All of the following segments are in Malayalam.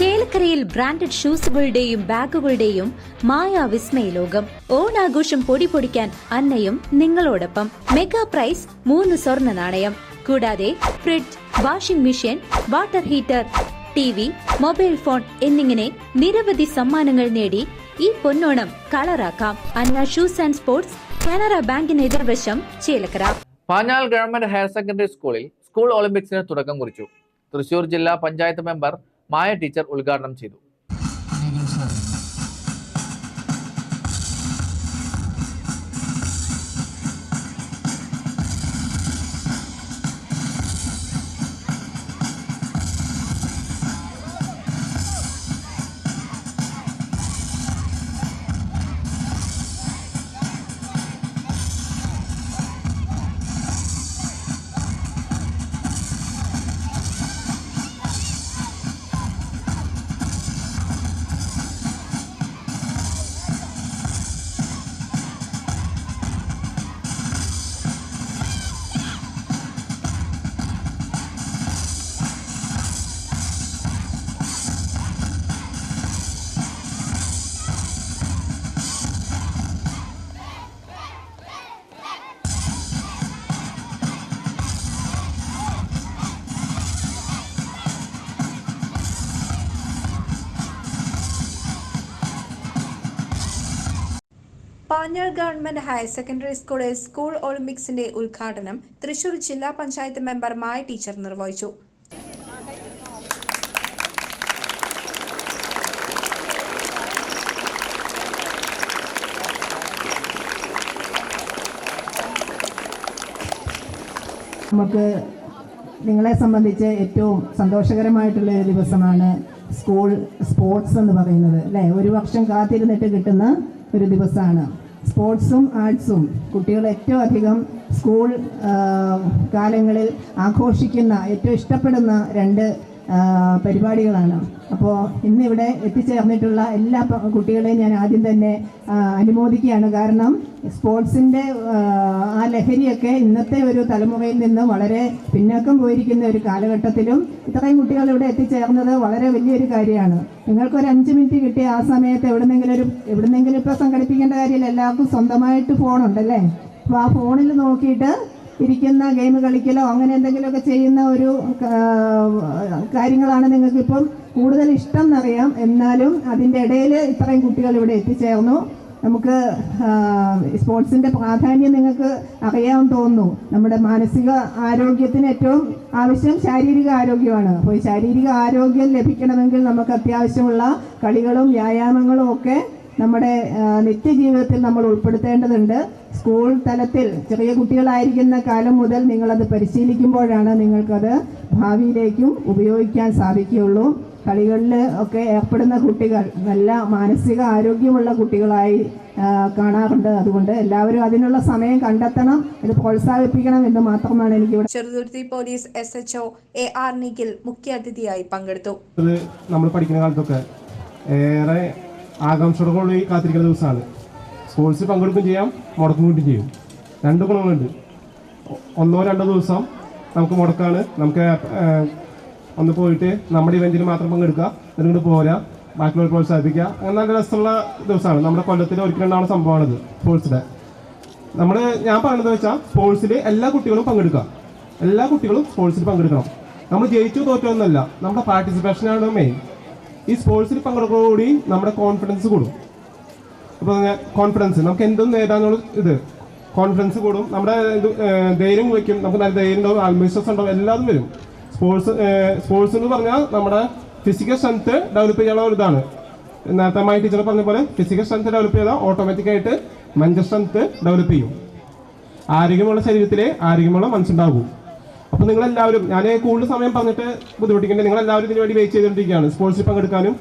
ചേലക്കരയിൽ ബ്രാൻഡഡ് ഷൂസുകളുടെയും ബാഗുകളുടെയും മായാവിസ്മയ ലോകം. ഓണാഘോഷം പൊടിപൊടിക്കാൻ അന്നയും നിങ്ങളോടൊപ്പം. മെഗാ പ്രൈസ് 3 സ്വർണ്ണ നാണയം. കൂടാതെ fridge, washing machine, water heater, TV, mobile phone എന്നിങ്ങനെ നിരവധി സമ്മാനങ്ങൾ നേടി ഈ പൊന്നോണം കളറാക്കാം. അന്ന ഷൂസ് ആൻഡ് സ്പോർട്സ്, കാനറ ബാങ്കിന് എതിർവശം, ചേലക്കര. പാഞ്ഞാൽ ഗവൺമെന്റ് ഹയർ സെക്കൻഡറി സ്കൂളിൽ സ്കൂൾ ഒളിമ്പിക്സിന് തുടക്കം കുറിച്ചു. തൃശൂർ ജില്ലാ പഞ്ചായത്ത് മെമ്പർ മായ ടീച്ചർ ഉദ്ഘാടനം ചെയ്തു. പാഞ്ഞാൾ ഗവൺമെന്റ് ഹയർ സെക്കൻഡറി സ്കൂളിൽ സ്കൂൾ ഒളിമ്പിക്സിന്റെ ഉദ്ഘാടനം തൃശൂർ ജില്ലാ പഞ്ചായത്ത് മെമ്പർ മായ ടീച്ചർ നിർവഹിച്ചു. നമുക്ക് നിങ്ങളെ സംബന്ധിച്ച് ഏറ്റവും സന്തോഷകരമായിട്ടുള്ള ഒരു ദിവസമാണ് സ്കൂൾ സ്പോർട്സ് എന്ന് പറയുന്നത്, അല്ലേ? ഒരു വർഷം കാത്തിരുന്നിട്ട് കിട്ടുന്ന ഒരു ദിവസമാണ്. സ്പോർട്സും ആർട്സും കുട്ടികൾ ഏറ്റവും അധികം സ്കൂൾ കാലങ്ങളിൽ ആഘോഷിക്കുന്ന, ഏറ്റവും ഇഷ്ടപ്പെടുന്ന 2 പരിപാടികളാണ്. അപ്പോൾ ഇന്നിവിടെ എത്തിച്ചേർന്നിട്ടുള്ള എല്ലാ കുട്ടികളെയും ഞാൻ ആദ്യം തന്നെ അനുമോദിക്കുകയാണ്. കാരണം സ്പോർട്സിൻ്റെ ആ ലഹരിയൊക്കെ ഇന്നത്തെ ഒരു തലമുറയിൽ നിന്ന് വളരെ പിന്നാക്കം പോയിരിക്കുന്ന ഒരു കാലഘട്ടത്തിലും ഇത്രയും കുട്ടികൾ ഇവിടെ എത്തിച്ചേർന്നത് വളരെ വലിയൊരു കാര്യമാണ്. നിങ്ങൾക്കൊരു 5 മിനിറ്റ് കിട്ടിയ ആ സമയത്ത് എവിടുന്നെങ്കിലും ഇപ്പോൾ സംഘടിപ്പിക്കേണ്ട കാര്യമില്ല. എല്ലാവർക്കും സ്വന്തമായിട്ട് ഫോണുണ്ടല്ലേ? അപ്പോൾ ആ ഫോണിൽ നോക്കിയിട്ട് ഇരിക്കുന്ന ഗെയിം കളിക്കലോ അങ്ങനെ എന്തെങ്കിലുമൊക്കെ ചെയ്യുന്ന ഒരു കാര്യങ്ങളാണ് നിങ്ങൾക്കിപ്പം കൂടുതൽ ഇഷ്ടം എന്നറിയാം. എന്നാലും അതിൻ്റെ ഇടയിൽ ഇത്രയും കുട്ടികൾ ഇവിടെ എത്തിച്ചേർന്നു. നമുക്ക് സ്പോർട്സിൻ്റെ പ്രാധാന്യം നിങ്ങൾക്ക് അറിയാമെന്ന് തോന്നുന്നു. നമ്മുടെ മാനസിക ആരോഗ്യത്തിന് ഏറ്റവും ആവശ്യം ശാരീരിക ആരോഗ്യമാണ്. അപ്പോൾ ഈ ശാരീരിക ആരോഗ്യം ലഭിക്കണമെങ്കിൽ നമുക്ക് അത്യാവശ്യമുള്ള കളികളും വ്യായാമങ്ങളും ഒക്കെ നമ്മുടെ നിത്യജീവിതത്തിൽ നമ്മൾ ഉൾപ്പെടുത്തേണ്ടതുണ്ട്. സ്കൂൾ തലത്തിൽ ചെറിയ കുട്ടികളായിരിക്കുന്ന കാലം മുതൽ നിങ്ങളത് പരിശീലിക്കുമ്പോഴാണ് നിങ്ങൾക്കത് ഭാവിയിലേക്കും ഉപയോഗിക്കാൻ സാധിക്കുകയുള്ളൂ. കളികളിൽ ഒക്കെ ഏർപ്പെടുന്ന കുട്ടികൾ നല്ല മാനസിക ആരോഗ്യമുള്ള കുട്ടികളായി കാണാറുണ്ട്. അതുകൊണ്ട് എല്ലാവരും അതിനുള്ള സമയം കണ്ടെത്തണം, ഇത് പ്രോത്സാഹിപ്പിക്കണം എന്ന് മാത്രമാണ് എനിക്കിവിടെ. Cheruthuruthy police SHO AR Nikhil മുഖ്യാതിഥിയായി പങ്കെടുത്തു. നമ്മൾ പഠിക്കുന്ന കാലത്തൊക്കെ ഏറെ ആകാംക്ഷയോടുകൂടി കാത്തിരിക്കുന്ന ദിവസമാണ്. സ്പോർട്സിൽ പങ്കെടുക്കുകയും ചെയ്യാം, മുടക്കുകയും ചെയ്യും. 2 ഗുണങ്ങളുണ്ട്. 1-2 ദിവസം നമുക്ക് മുടക്കാണ്. നമുക്ക് ഒന്ന് പോയിട്ട് നമ്മുടെ ഇവൻറ്റിൽ മാത്രം പങ്കെടുക്കുക, എന്നിട്ട് പോരാ, ബാക്കിയുള്ളവർ പ്രോത്സാഹിപ്പിക്കുക. അങ്ങനെ നല്ല രസമുള്ള ദിവസമാണ്. നമ്മുടെ കൊല്ലത്തിൽ ഒരിക്കലുണ്ടാവുന്ന സംഭവമാണിത് സ്പോർട്സിൻ്റെ. ഞാൻ പറയുന്നത് വെച്ചാൽ സ്പോർട്സിൽ എല്ലാ കുട്ടികളും പങ്കെടുക്കുക. എല്ലാ കുട്ടികളും സ്പോർട്സിൽ പങ്കെടുക്കണം. നമ്മൾ ജയിച്ചു തോറ്റൊന്നുമല്ല, നമ്മുടെ പാർട്ടിസിപ്പേഷനാണ് മെയിൻ. ഈ സ്പോർട്സിൽ പങ്കെടുക്കുന്നതോടുകൂടി നമ്മുടെ കോൺഫിഡൻസ് കൂടും. അപ്പോൾ കോൺഫിഡൻസ് നമുക്ക് എന്തും നേടാനുള്ള കോൺഫിഡൻസ് കൂടും. നമ്മുടെ ധൈര്യം വയ്ക്കും. നമുക്ക് നല്ല ധൈര്യം ഉണ്ടാവും, ആത്മവിശ്വാസം ഉണ്ടാവും, എല്ലാതും വരും. സ്പോർട്സ് എന്ന് പറഞ്ഞാൽ നമ്മുടെ ഫിസിക്കൽ സ്ട്രെങ്ത് ഡെവലപ്പ് ചെയ്യാനുള്ള ഒരു ഇതാണ്. നേരത്തെ മായ ടീച്ചർ പറഞ്ഞ പോലെ ഫിസിക്കൽ സ്ട്രെങ്ത് ഡെവലപ്പ് ചെയ്താൽ ഓട്ടോമാറ്റിക്കായിട്ട് മെൻ്റൽ സ്ട്രെങ്ത് ഡെവലപ്പ് ചെയ്യും. ആരോഗ്യമുള്ള ശരീരത്തിലെ ആരോഗ്യമുള്ള മനസ്സുണ്ടാകും. അപ്പോൾ നിങ്ങളെല്ലാവരും, ഞാൻ കൂടുതൽ സമയം പറഞ്ഞിട്ട് ബുദ്ധിമുട്ടിക്കേണ്ടത്, നിങ്ങളെല്ലാവരും ഇതിനു വേണ്ടി വെയിറ്റ് ചെയ്തുകൊണ്ടിരിക്കുകയാണ് സ്പോർട്സിൽ പങ്കെടുക്കാനും.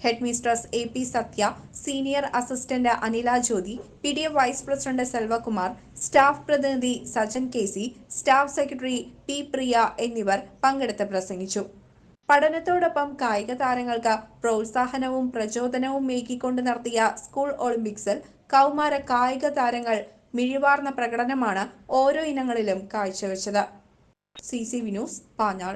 Head mistress AP Sathya, senior assistant Anila Jyothi, PDF vice president Selvakumar, staff പ്രതിനിധി Sajan KC, staff secretary P Priya എന്നിവർ പങ്കെടുത്ത് പ്രസംഗിച്ചു. പഠനത്തോടൊപ്പം കായിക താരങ്ങൾക്ക് പ്രോത്സാഹനവും പ്രചോദനവും ഏകിക്കൊണ്ട് നടത്തിയ സ്കൂൾ ഒളിമ്പിക്സിൽ കൗമാര കായിക താരങ്ങൾ മിഴിവാർന്ന പ്രകടനമാണ് ഓരോ ഇനങ്ങളിലും കാഴ്ചവെച്ചത്. CCV news, Panjal.